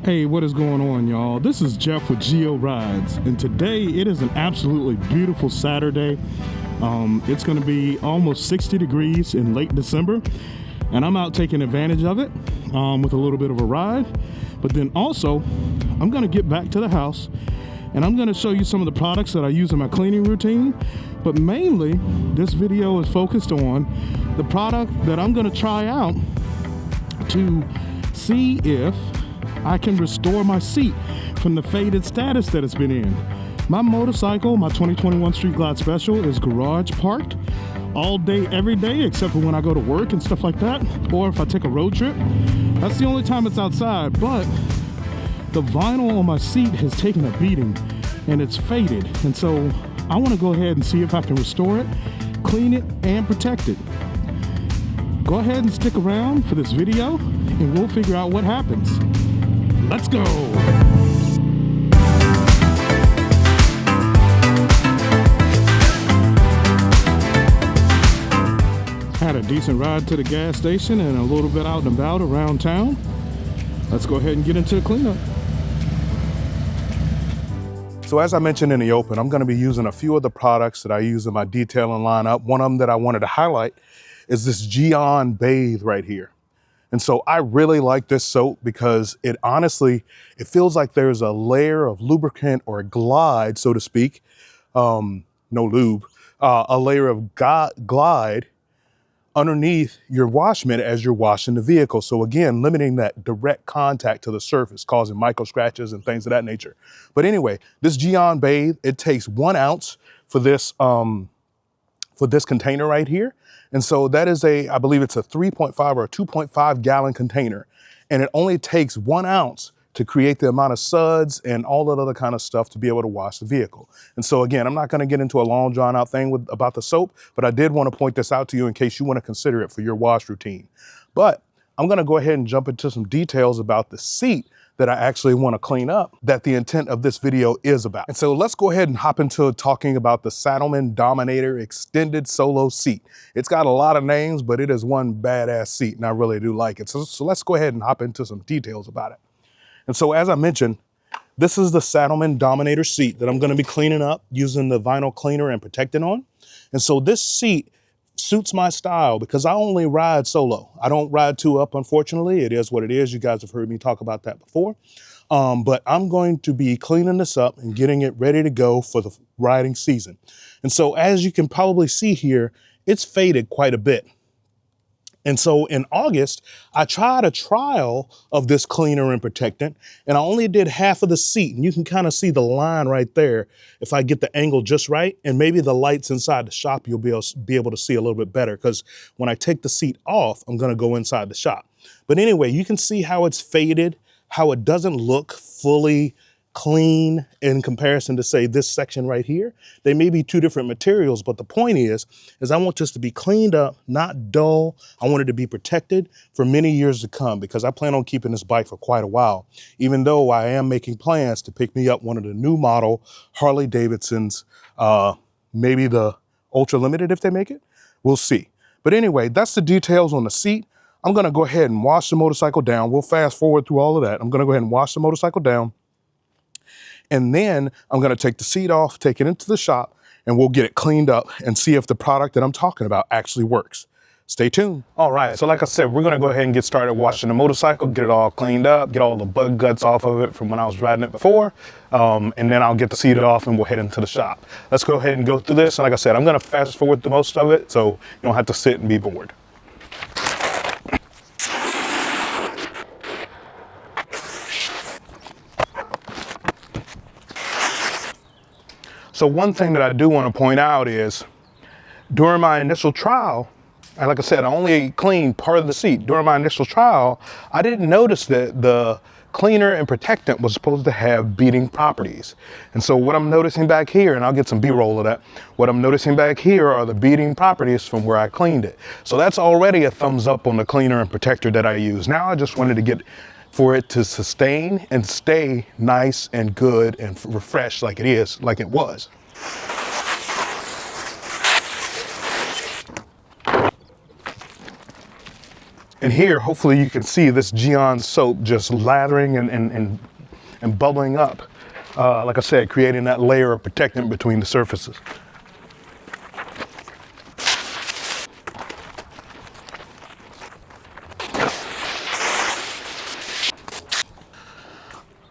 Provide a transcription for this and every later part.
Hey, what is going on, y'all? This is Jeff with Geo Rides, and today it is an absolutely beautiful Saturday. It's going to be almost 60 degrees in late December, and I'm out taking advantage of it with a little bit of a ride. But then also, I'm going to get back to the house, and I'm going to show you some of the products that I use in my cleaning routine. But mainly, this video is focused on the product that I'm going to try out to see if I can restore my seat from the faded status that it's been in. My motorcycle, my 2021 Street Glide Special, is garage parked all day, every day, except for when I go to work and stuff like that, or if I take a road trip. That's the only time it's outside, but the vinyl on my seat has taken a beating and it's faded. And so I want to go ahead and see if I can restore it, clean it, and protect it. Go ahead and stick around for this video and we'll figure out what happens. Let's go. Had a decent ride to the gas station and a little bit out and about around town. Let's go ahead and get into the cleanup. So as I mentioned in the open, I'm going to be using a few of the products that I use in my detailing lineup. One of them that I wanted to highlight is this Gyeon Bathe right here. And so I really like this soap because it honestly, it feels like there's a layer of lubricant or a glide, so to speak, no lube, a layer of glide underneath your wash mitt as you're washing the vehicle. So again, limiting that direct contact to the surface, causing micro scratches and things of that nature. But anyway, this Gyeon Bathe, it takes 1 ounce for this container right here. And so that is I believe it's a 3.5 or a 2.5 gallon container. And it only takes 1 ounce to create the amount of suds and all that other kind of stuff to be able to wash the vehicle. And so again, I'm not gonna get into a long drawn out thing about the soap, but I did want to point this out to you in case you want to consider it for your wash routine. But I'm gonna go ahead and jump into some details about the seat that I actually want to clean up, that the intent of this video is about. And so let's go ahead and hop into talking about the Saddleman Dominator Extended Solo Seat. It's got a lot of names, but it is one badass seat, and I really do like it. So let's go ahead and hop into some details about it. And so as I mentioned, this is the Saddleman Dominator seat that I'm going to be cleaning up using the vinyl cleaner and protectant on. And so this seat suits my style because I only ride solo. I don't ride two up, unfortunately. It is what it is. You guys have heard me talk about that before. But I'm going to be cleaning this up and getting it ready to go for the riding season. And so as you can probably see here, it's faded quite a bit. And so in August, I tried a trial of this cleaner and protectant, and I only did half of the seat. And you can kind of see the line right there if I get the angle just right. And maybe the lights inside the shop, you'll be able to see a little bit better, because when I take the seat off, I'm going to go inside the shop. But anyway, you can see how it's faded, how it doesn't look fully clean in comparison to, say, this section right here. They may be two different materials, but the point is I want this to be cleaned up, not dull. I want it to be protected for many years to come, because I plan on keeping this bike for quite a while, even though I am making plans to pick me up one of the new model Harley Davidsons, maybe the Ultra Limited if they make it. We'll see. But anyway, that's the details on the seat. I'm going to go ahead and wash the motorcycle down. We'll fast forward through all of that. I'm going to go ahead and wash the motorcycle down. And then I'm going to take the seat off, take it into the shop, and we'll get it cleaned up and see if the product that I'm talking about actually works. Stay tuned. All right, so like I said, we're going to go ahead and get started washing the motorcycle, get it all cleaned up, get all the bug guts off of it from when I was riding it before, and then I'll get the seat off and we'll head into the shop. Let's go ahead and go through this. And like I said, I'm going to fast forward through most of it, so you don't have to sit and be bored. So one thing that I do want to point out is during my initial trial, and like I said, I only cleaned part of the seat. During my initial trial, I didn't notice that the cleaner and protectant was supposed to have beading properties. And so what I'm noticing back here, and I'll get some B-roll of that, what I'm noticing back here are the beading properties from where I cleaned it. So that's already a thumbs up on the cleaner and protector that I use. Now I just wanted to get for it to sustain and stay nice and good and refreshed like it was. And here, hopefully you can see this Gyeon soap just lathering and bubbling up. Like I said, creating that layer of protectant between the surfaces.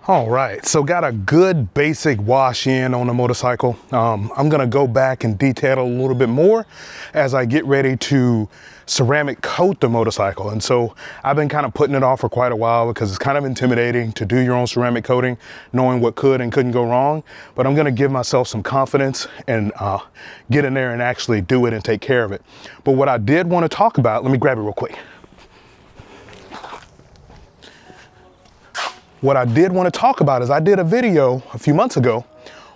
All right, so got a good basic wash in on the motorcycle. I'm gonna go back and detail a little bit more as I get ready to ceramic coat the motorcycle. And so I've been kind of putting it off for quite a while because it's kind of intimidating to do your own ceramic coating, knowing what could and couldn't go wrong. But I'm gonna give myself some confidence and get in there and actually do it and take care of it. But what I did want to talk about, let me grab it real quick. What I did want to talk about is I did a video a few months ago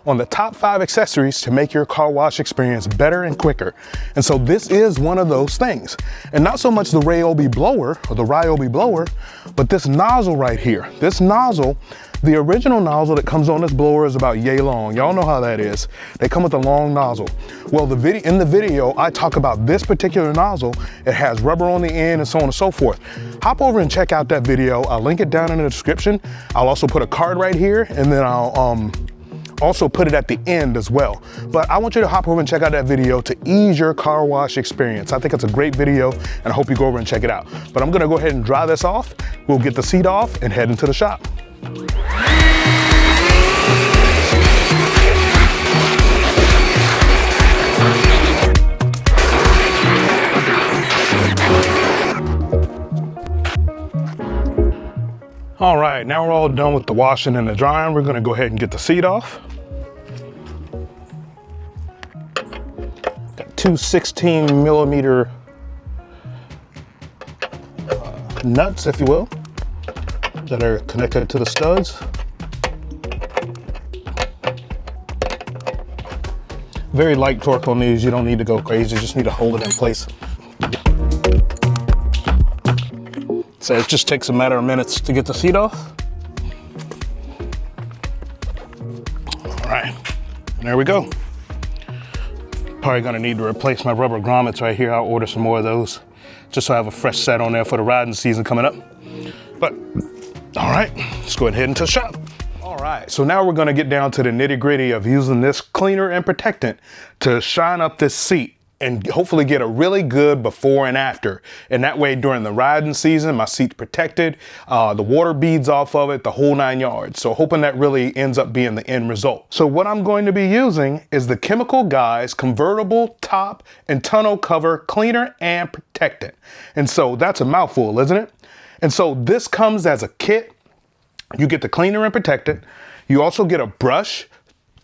on the top 5 accessories to make your car wash experience better and quicker. And so this is one of those things. And not so much the Ryobi blower or the Ryobi blower, but this nozzle right here. This nozzle, the original nozzle that comes on this blower is about yay long. Y'all know how that is. They come with a long nozzle. Well, in the video, I talk about this particular nozzle. It has rubber on the end and so on and so forth. Hop over and check out that video. I'll link it down in the description. I'll also put a card right here, and then I'll also put it at the end as well. But I want you to hop over and check out that video to ease your car wash experience. I think it's a great video, and I hope you go over and check it out. But I'm gonna go ahead and dry this off. We'll get the seat off and head into the shop. All right, now we're all done with the washing and the drying. We're gonna go ahead and get the seat off. Got two 16mm nuts, if you will, that are connected to the studs. Very light torque on these. You don't need to go crazy, you just need to hold it in place. So it just takes a matter of minutes to get the seat off. All right, and there we go. Probably gonna need to replace my rubber grommets right here. I'll order some more of those, just so I have a fresh set on there for the riding season coming up. But, all right, let's go ahead and head into the shop. All right, so now we're gonna get down to the nitty gritty of using this cleaner and protectant to shine up this seat and hopefully get a really good before and after. And that way during the riding season, my seat's protected, the water beads off of it, the whole 9 yards. So hoping that really ends up being the end result. So what I'm going to be using is the Chemical Guys Convertible Top and Tonneau Cover Cleaner and Protectant. And so that's a mouthful, isn't it? And so this comes as a kit. You get the cleaner and protectant. You also get a brush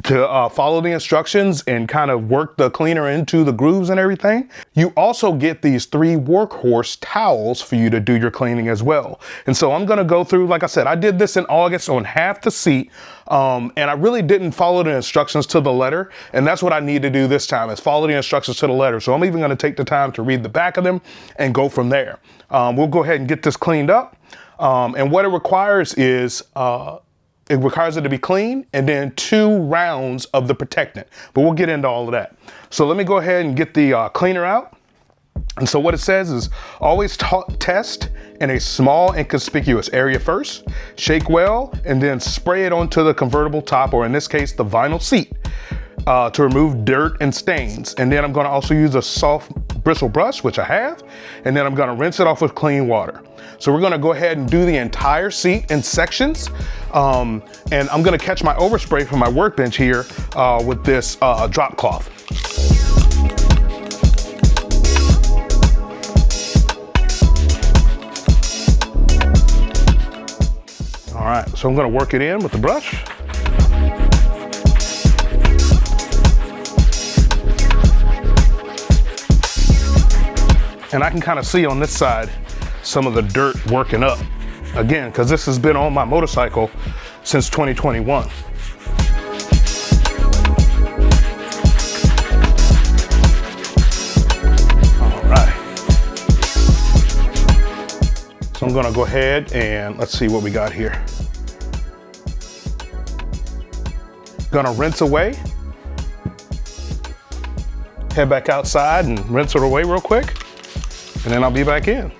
to follow the instructions and kind of work the cleaner into the grooves and everything. You also get these 3 workhorse towels for you to do your cleaning as well. And so I'm gonna go through, like I said, I did this in August on half the seat, and I really didn't follow the instructions to the letter. And that's what I need to do this time, is follow the instructions to the letter. So I'm even gonna take the time to read the back of them and go from there. We'll go ahead and get this cleaned up. And what it requires is, it requires it to be clean and then 2 rounds of the protectant, but we'll get into all of that. So let me go ahead and get the cleaner out. And so what it says is always test in a small and conspicuous area first, shake well, and then spray it onto the convertible top, or in this case, the vinyl seat, to remove dirt and stains. And then I'm gonna also use a soft bristle brush, which I have, and then I'm gonna rinse it off with clean water. So we're gonna go ahead and do the entire seat in sections. And I'm gonna catch my overspray from my workbench here with this drop cloth. All right, so I'm gonna work it in with the brush. And I can kind of see on this side some of the dirt working up. Again, because this has been on my motorcycle since 2021. All right. So I'm gonna go ahead and let's see what we got here. Gonna rinse away. Head back outside and rinse it away real quick. And then I'll be back in.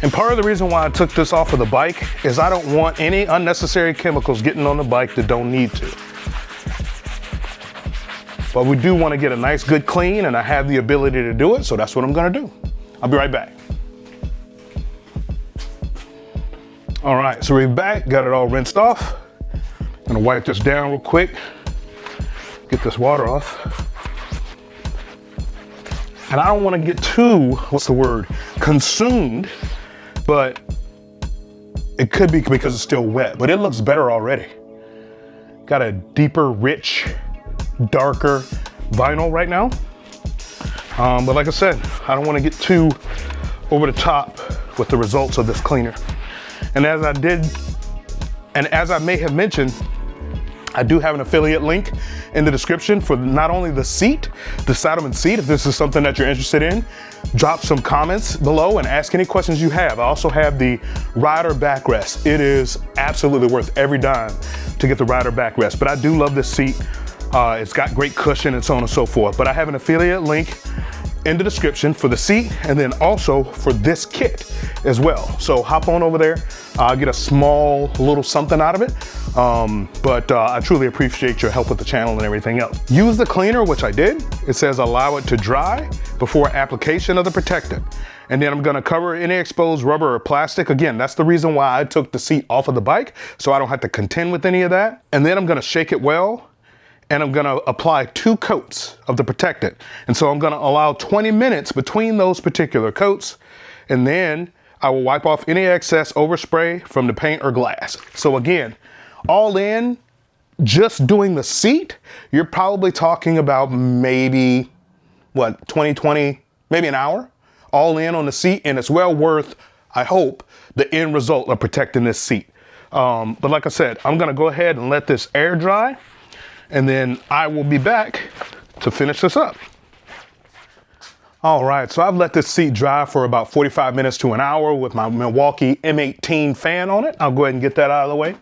And part of the reason why I took this off of the bike is I don't want any unnecessary chemicals getting on the bike that don't need to. But we do want to get a nice good clean, and I have the ability to do it, so that's what I'm gonna do. I'll be right back. All right, so we're back, got it all rinsed off. I'm gonna wipe this down real quick, get this water off. And I don't want to get too, what's the word, consumed, but it could be because it's still wet, but it looks better already. Got a deeper, rich, darker vinyl right now. But like I said, I don't want to get too over the top with the results of this cleaner. And as I may have mentioned, I do have an affiliate link in the description for not only the seat, the Saddleman seat, if this is something that you're interested in. Drop some comments below and ask any questions you have. I also have the rider backrest. It is absolutely worth every dime to get the rider backrest, but I do love this seat. It's got great cushion and so on and so forth. But I have an affiliate link in the description for the seat and then also for this kit as well. So hop on over there. I'll get a small little something out of it. But I truly appreciate your help with the channel and everything else. Use the cleaner, which I did. It says allow it to dry before application of the protectant. And then I'm gonna cover any exposed rubber or plastic. Again, that's the reason why I took the seat off of the bike, so I don't have to contend with any of that. And then I'm gonna shake it well, and I'm gonna apply 2 coats of the protectant. And so I'm gonna allow 20 minutes between those particular coats, and then I will wipe off any excess overspray from the paint or glass. So again, all in, just doing the seat, you're probably talking about maybe, what, 20, maybe an hour, all in on the seat, and it's well worth, I hope, the end result of protecting this seat. But like I said, I'm gonna go ahead and let this air dry, and then I will be back to finish this up. All right, so I've let this seat dry for about 45 minutes to an hour with my Milwaukee M18 fan on it. I'll go ahead and get that out of the way.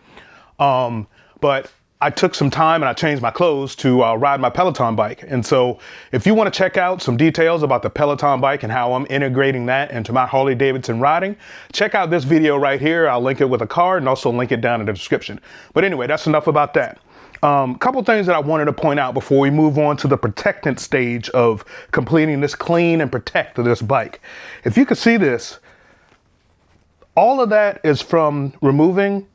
But I took some time and I changed my clothes to ride my Peloton bike. And so if you want to check out some details about the Peloton bike and how I'm integrating that into my Harley Davidson riding, check out this video right here. I'll link it with a card and also link it down in the description. But anyway, that's enough about that. Couple things that I wanted to point out before we move on to the protectant stage of completing this clean and protect of this bike. If you can see this, all of that is from removing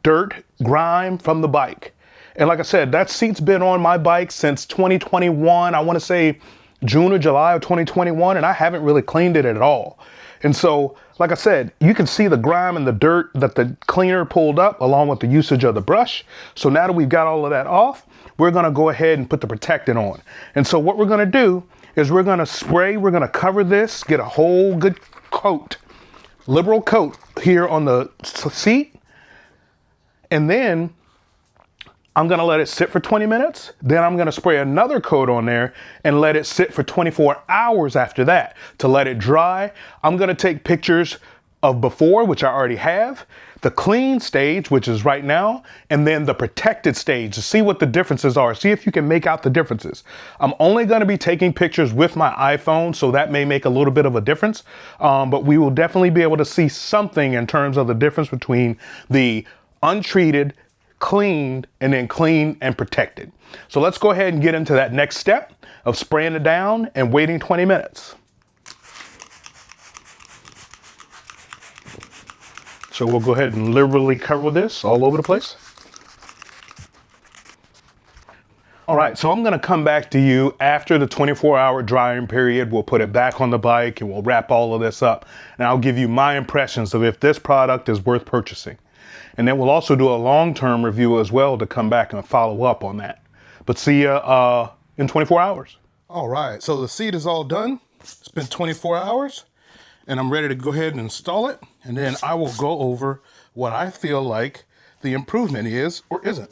dirt, grime from the bike. And like I said, that seat's been on my bike since 2021. I want to say June or July of 2021, and I haven't really cleaned it at all. And so, like I said, you can see the grime and the dirt that the cleaner pulled up along with the usage of the brush. So now that we've got all of that off, we're gonna go ahead and put the protectant on. And so what we're gonna do is we're gonna spray, we're gonna cover this, get a whole good coat, liberal coat here on the seat. And then I'm gonna let it sit for 20 minutes. Then I'm gonna spray another coat on there and let it sit for 24 hours after that to let it dry. I'm gonna take pictures of before, which I already have, the clean stage, which is right now, and then the protected stage to see what the differences are. See if you can make out the differences. I'm only gonna be taking pictures with my iPhone, so that may make a little bit of a difference, but we will definitely be able to see something in terms of the difference between the untreated, cleaned, and then clean and protected. So let's go ahead and get into that next step of spraying it down and waiting 20 minutes. So we'll go ahead and liberally cover this all over the place. All right, so I'm gonna come back to you after the 24-hour drying period. We'll put it back on the bike and we'll wrap all of this up. And I'll give you my impressions of if this product is worth purchasing. And then we'll also do a long-term review as well to come back and follow up on that. But see you in 24 hours. All right, so the seat is all done. It's been 24 hours and I'm ready to go ahead and install it. And then I will go over what I feel like the improvement is or isn't.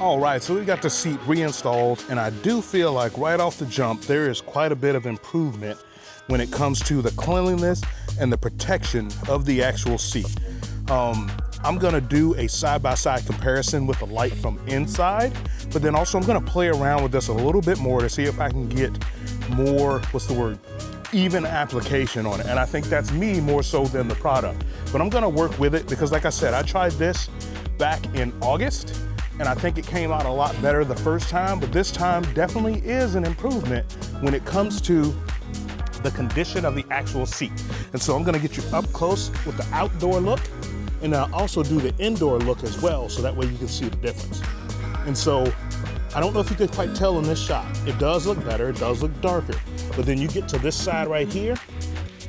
All right, so we got the seat reinstalled, and I do feel like right off the jump, there is quite a bit of improvement when it comes to the cleanliness and the protection of the actual seat. I'm gonna do a side-by-side comparison with the light from inside, but then also I'm gonna play around with this a little bit more to see if I can get more, what's the word, even application on it. And I think that's me more so than the product. But I'm gonna work with it because like I said, I tried this back in August and I think it came out a lot better the first time, but this time definitely is an improvement when it comes to the condition of the actual seat. And so I'm gonna get you up close with the outdoor look, and I'll also do the indoor look as well, so that way you can see the difference. And so, I don't know if you could quite tell in this shot. It does look better, it does look darker, but then you get to this side right here,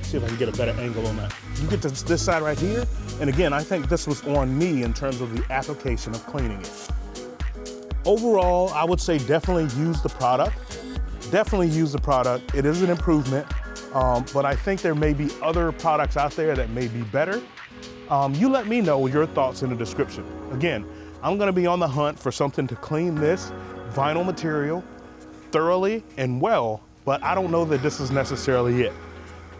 see if I can get a better angle on that. You get to this side right here, and again, I think this was on me in terms of the application of cleaning it. Overall, I would say definitely use the product. Definitely use the product. It is an improvement, but I think there may be other products out there that may be better. You let me know your thoughts in the description. Again, I'm gonna be on the hunt for something to clean this vinyl material thoroughly and well, but I don't know that this is necessarily it.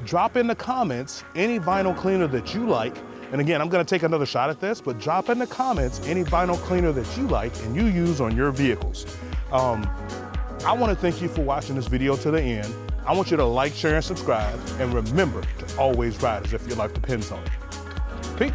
Drop in the comments any vinyl cleaner that you like. And again, I'm gonna take another shot at this, but drop in the comments any vinyl cleaner that you like and you use on your vehicles. I wanna thank you for watching this video to the end. I want you to like, share, and subscribe, and remember to always ride as if your life depends on it. Peace.